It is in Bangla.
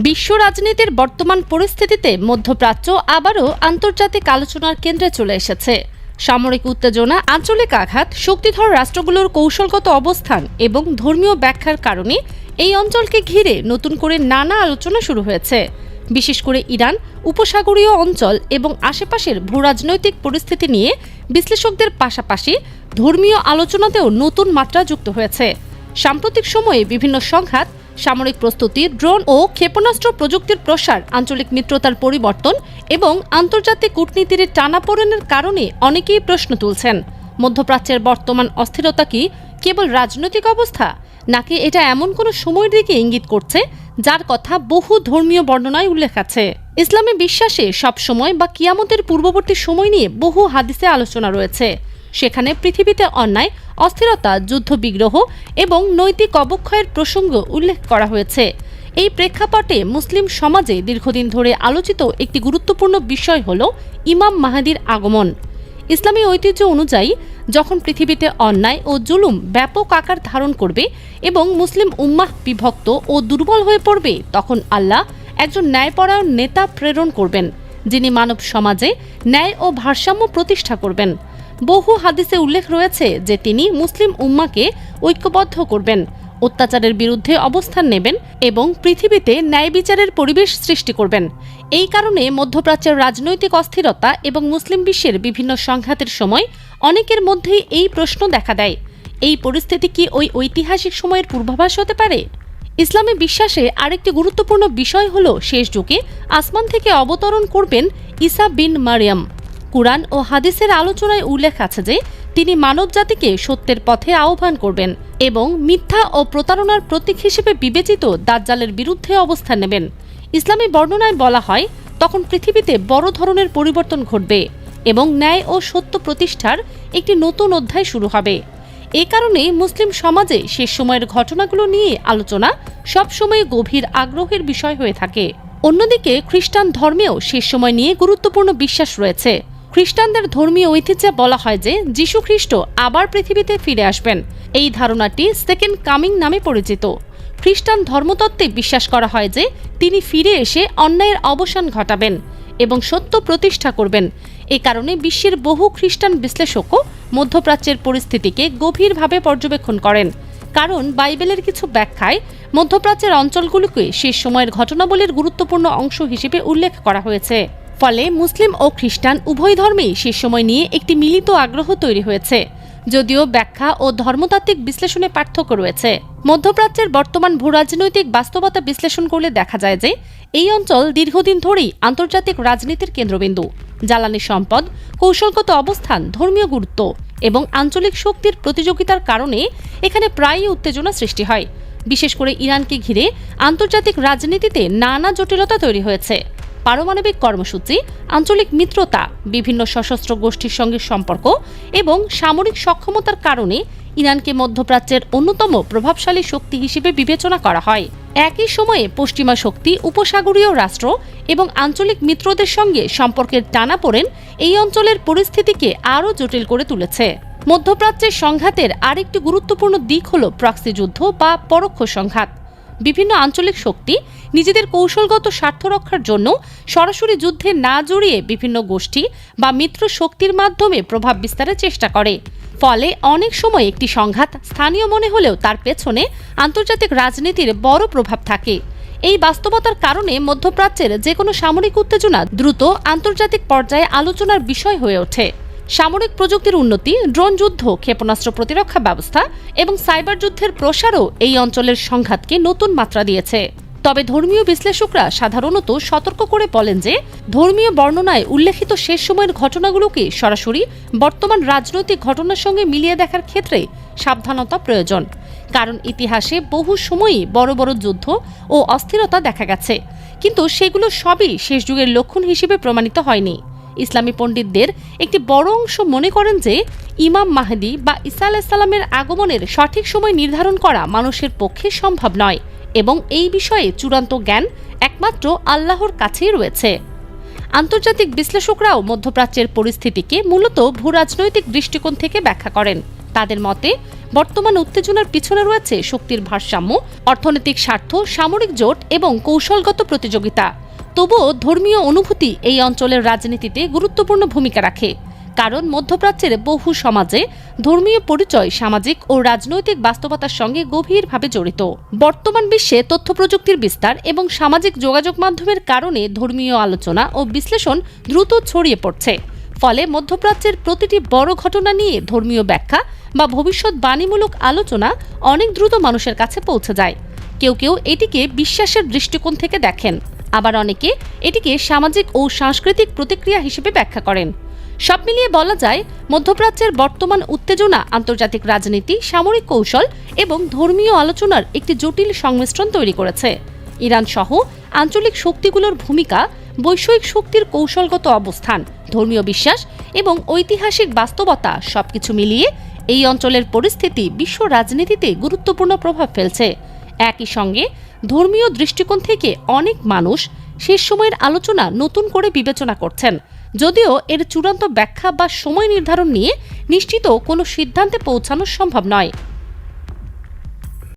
বিশ্ব রাজনীতির বর্তমান পরিস্থিতিতে মধ্যপ্রাচ্য আবারও আন্তর্জাতিক আলোচনার কেন্দ্রে চলে এসেছে। সামরিক উত্তেজনা, আঞ্চলিক আঘাত, শক্তিধর রাষ্ট্রগুলোর কৌশলগত অবস্থান এবং ধর্মীয় ব্যাখ্যার কারণে এই অঞ্চলকে ঘিরে নতুন করে নানা আলোচনা শুরু হয়েছে। বিশেষ করে ইরান, উপসাগরীয় অঞ্চল এবং আশেপাশের ভূরাজনৈতিক পরিস্থিতি নিয়ে বিশ্লেষকদের পাশাপাশি ধর্মীয় আলোচনাতেও নতুন মাত্রা যুক্ত হয়েছে। সাম্প্রতিক সময়ে বিভিন্ন সংঘাত, সামরিক প্রস্তুতি, ড্রোন ও ক্ষেপণাস্ত্র প্রযুক্তির প্রসার, আঞ্চলিক মিত্রতার পরিবর্তন এবং আন্তর্জাতিক কূটনীতির টানাপোড়েনের কারণে অনেকেই প্রশ্ন তুলছেন, মধ্যপ্রাচ্যের বর্তমান অস্থিরতা কি কেবল রাজনৈতিক অবস্থা, নাকি এটা এমন কোনো সময়ের দিকে ইঙ্গিত করছে যার কথা বহু ধর্মীয় বর্ণনায় উল্লেখ আছে। ইসলামী বিশ্বাসে সবসময় বা কিয়ামতের পূর্ববর্তী সময় নিয়ে বহু হাদিসে আলোচনা রয়েছে। সেখানে পৃথিবীতে অন্যায়, অস্থিরতা, যুদ্ধবিগ্রহ এবং নৈতিক অবক্ষয়ের প্রসঙ্গ উল্লেখ করা হয়েছে। এই প্রেক্ষাপটে মুসলিম সমাজে দীর্ঘদিন ধরে আলোচিত একটি গুরুত্বপূর্ণ বিষয় হল ইমাম মাহদীর আগমন। ইসলামী ঐতিহ্য অনুযায়ী যখন পৃথিবীতে অন্যায় ও জুলুম ব্যাপক আকার ধারণ করবে এবং মুসলিম উম্মাহ বিভক্ত ও দুর্বল হয়ে পড়বে, তখন আল্লাহ একজন ন্যায়পরায়ণ নেতা প্রেরণ করবেন, যিনি মানব সমাজে ন্যায় ও ভারসাম্য প্রতিষ্ঠা করবেন। বহু হাদিসে উল্লেখ রয়েছে যে তিনি মুসলিম উম্মাকে ঐক্যবদ্ধ করবেন, অত্যাচারের বিরুদ্ধে অবস্থান নেবেন এবং পৃথিবীতে ন্যায় বিচারের পরিবেশ সৃষ্টি করবেন। এই কারণে মধ্যপ্রাচ্যের রাজনৈতিক অস্থিরতা এবং মুসলিম বিশ্বের বিভিন্ন সংঘাতের সময় অনেকের মধ্যেই এই প্রশ্ন দেখা দেয়, এই পরিস্থিতি কি ওই ঐতিহাসিক সময়ের পূর্বাভাস হতে পারে? ইসলামী বিশ্বাসে আরেকটি গুরুত্বপূর্ণ বিষয় হল শেষ যুগে আসমান থেকে অবতরণ করবেন ঈসা বিন মারিয়াম। কুরআন ও হাদিসের আলোচনায় উল্লেখ আছে যে তিনি মানব জাতিকে সত্যের পথে আহ্বান করবেন এবং মিথ্যা ও প্রতারণার প্রতীক হিসেবে বিবেচিত দাজ্জালের বিরুদ্ধে অবস্থান নেবেন। ইসলামী বর্ণনায় বলা হয়, তখন পৃথিবীতে বড় ধরনের পরিবর্তন ঘটবে এবং ন্যায় ও সত্য প্রতিষ্ঠার একটি নতুন অধ্যায় শুরু হবে। এ কারণে মুসলিম সমাজে শেষ সময়ের ঘটনাগুলো নিয়ে আলোচনা সবসময় গভীর আগ্রহের বিষয় হয়ে থাকে। অন্যদিকে খ্রিস্টান ধর্মেও শেষ সময় নিয়ে গুরুত্বপূর্ণ বিশ্বাস রয়েছে। খ্রিস্টানদের ধর্মীয় ঐতিহ্যে বলা হয় যে যীশু খ্রিস্ট আবার পৃথিবীতে ফিরে আসবেন। এই ধারণাটি সেকেন্ড কামিং নামে পরিচিত। খ্রিস্টান ধর্মতত্ত্বে বিশ্বাস করা হয় যে তিনি ফিরে এসে অন্যায়ের অবসান ঘটাবেন এবং সত্য প্রতিষ্ঠা করবেন। এ কারণে বিশ্বের বহু খ্রিস্টান বিশ্লেষকও মধ্যপ্রাচ্যের পরিস্থিতিকে গভীরভাবে পর্যবেক্ষণ করেন, কারণ বাইবেলের কিছু ব্যাখ্যায় মধ্যপ্রাচ্যের অঞ্চলগুলোকে শেষ সময়ের ঘটনাবলীর গুরুত্বপূর্ণ অংশ হিসেবে উল্লেখ করা হয়েছে। ফলে মুসলিম ও খ্রিস্টান উভয় ধর্মেই শেষ সময় নিয়ে একটি মিলিত আগ্রহ তৈরি হয়েছে, যদিও ব্যাখ্যা ও ধর্মতাত্ত্বিক বিশ্লেষণে পার্থক্য রয়েছে। মধ্যপ্রাচ্যের বর্তমান ভূরাজনৈতিক বাস্তবতা বিশ্লেষণ করলে দেখা যায় যে এই অঞ্চল দীর্ঘদিন ধরেই আন্তর্জাতিক রাজনীতির কেন্দ্রবিন্দু। জ্বালানি সম্পদ, কৌশলগত অবস্থান, ধর্মীয় গুরুত্ব এবং আঞ্চলিক শক্তির প্রতিযোগিতার কারণে এখানে প্রায়ই উত্তেজনা সৃষ্টি হয়। বিশেষ করে ইরানকে ঘিরে আন্তর্জাতিক রাজনীতিতে নানা জটিলতা তৈরি হয়েছে। পারমাণবিক কর্মসূচি, আঞ্চলিক মিত্রতা, বিভিন্ন সশস্ত্র গোষ্ঠীর সঙ্গে সম্পর্ক এবং সামরিক সক্ষমতার কারণে ইরানকে মধ্যপ্রাচ্যের অন্যতম প্রভাবশালী শক্তি হিসেবে বিবেচনা করা হয়। একই সময়ে পশ্চিমা শক্তি, উপসাগরীয় রাষ্ট্র এবং আঞ্চলিক মিত্রদের সঙ্গে সম্পর্কের টানাপোড়েন এই অঞ্চলের পরিস্থিতিকে আরও জটিল করে তুলেছে। মধ্যপ্রাচ্যের সংঘাতের আরেকটি গুরুত্বপূর্ণ দিক হল প্রক্সি যুদ্ধ বা পরোক্ষ সংঘাত। বিভিন্ন আঞ্চলিক শক্তি নিজেদের কৌশলগত স্বার্থ রক্ষার জন্য সরাসরি যুদ্ধে না জড়িয়ে বিভিন্ন গোষ্ঠী বা মিত্র শক্তির মাধ্যমে প্রভাব বিস্তারের চেষ্টা করে। ফলে অনেক সময় একটি সংঘাত স্থানীয় মনে হলেও তার পেছনে আন্তর্জাতিক রাজনীতির বড় প্রভাব থাকে। এই বাস্তবতার কারণে মধ্যপ্রাচ্যের যে কোনো সামরিক উত্তেজনা দ্রুত আন্তর্জাতিক পর্যায়ে আলোচনার বিষয় হয়ে ওঠে। সামরিক প্রযুক্তির উন্নতি, ড্রোন যুদ্ধ, ক্ষেপণাস্ত্র প্রতিরক্ষা ব্যবস্থা এবং সাইবার যুদ্ধের প্রসারও এই অঞ্চলের সংঘাতকে নতুন মাত্রা দিয়েছে। তবে ধর্মীয় বিশ্লেষকরা সাধারণত সতর্ক করে বলেন যে ধর্মীয় বর্ণনায় উল্লেখিত শেষ সময়ের ঘটনাগুলোকে সরাসরি বর্তমান রাজনৈতিক ঘটনার সঙ্গে মিলিয়ে দেখার ক্ষেত্রে সাবধানতা প্রয়োজন, কারণ ইতিহাসে বহু সময়ই বড় বড় যুদ্ধ ও অস্থিরতা দেখা গেছে, কিন্তু সেগুলো সবই শেষ যুগের লক্ষণ হিসেবে প্রমাণিত হয়নি। ইসলামী পণ্ডিতদের একটি বড় অংশ মনে করেন যে ইমাম মাহদী বা ঈসা আলাইহিস সালামের আগমনের সঠিক সময় নির্ধারণ করা মানুষের পক্ষে সম্ভব নয় এবং এই বিষয়ে চূড়ান্ত জ্ঞান একমাত্র আল্লাহর কাছেই রয়েছে। আন্তর্জাতিক বিশ্লেষকরাও মধ্যপ্রাচ্যের পরিস্থিতিকে মূলত ভূরাজনৈতিক দৃষ্টিকোণ থেকে ব্যাখ্যা করেন। তাদের মতে বর্তমান উত্তেজনার পিছনে রয়েছে শক্তির ভারসাম্য, অর্থনৈতিক স্বার্থ, সামরিক জোট এবং কৌশলগত প্রতিযোগিতা। তবুও ধর্মীয় অনুভূতি এই অঞ্চলের রাজনীতিতে গুরুত্বপূর্ণ ভূমিকা রাখে, কারণ মধ্যপ্রাচ্যের বহু সমাজে ধর্মীয় পরিচয় সামাজিক ও রাজনৈতিক বাস্তবতার সঙ্গে গভীরভাবে জড়িত। বর্তমান বিশ্বে তথ্য প্রযুক্তির বিস্তার এবং সামাজিক যোগাযোগ মাধ্যমের কারণে ধর্মীয় আলোচনা ও বিশ্লেষণ দ্রুত ছড়িয়ে পড়ছে। ফলে মধ্যপ্রাচ্যের প্রতিটি বড় ঘটনা নিয়ে ধর্মীয় ব্যাখ্যা বা ভবিষ্যৎবাণীমূলক আলোচনা অনেক দ্রুত মানুষের কাছে পৌঁছে যায়। কেউ কেউ এটিকে বিশ্বাসের দৃষ্টিকোণ থেকে দেখেন, আবার অনেকে এটিকে সামাজিক ও সাংস্কৃতিক প্রতিক্রিয়া হিসেবে ব্যাখ্যা করেন। সব মিলিয়ে বলা যায়, মধ্যপ্রাচ্যের বর্তমান উত্তেজনা আন্তর্জাতিক রাজনীতি, সামরিক কৌশল এবং ধর্মীয় আলোচনার একটি জটিল সংমিশ্রণ তৈরি করেছে। ইরান সহ আঞ্চলিক শক্তিগুলোর ভূমিকা, বৈশ্বিক শক্তির কৌশলগত অবস্থান, ধর্মীয় বিশ্বাস এবং ঐতিহাসিক বাস্তবতা সবকিছু মিলিয়ে এই অঞ্চলের পরিস্থিতি বিশ্ব রাজনীতিতে গুরুত্বপূর্ণ প্রভাব ফেলছে। একই সঙ্গে ধর্মীয় দৃষ্টিকোণ থেকে অনেক মানুষ শেষ সময়ের আলোচনা নতুন করে বিবেচনা করছেন, যদিও এর চূড়ান্ত ব্যাখ্যা বা সময় নির্ধারণ নিয়ে নিশ্চিত কোনো সিদ্ধান্তে পৌঁছানো সম্ভব নয়।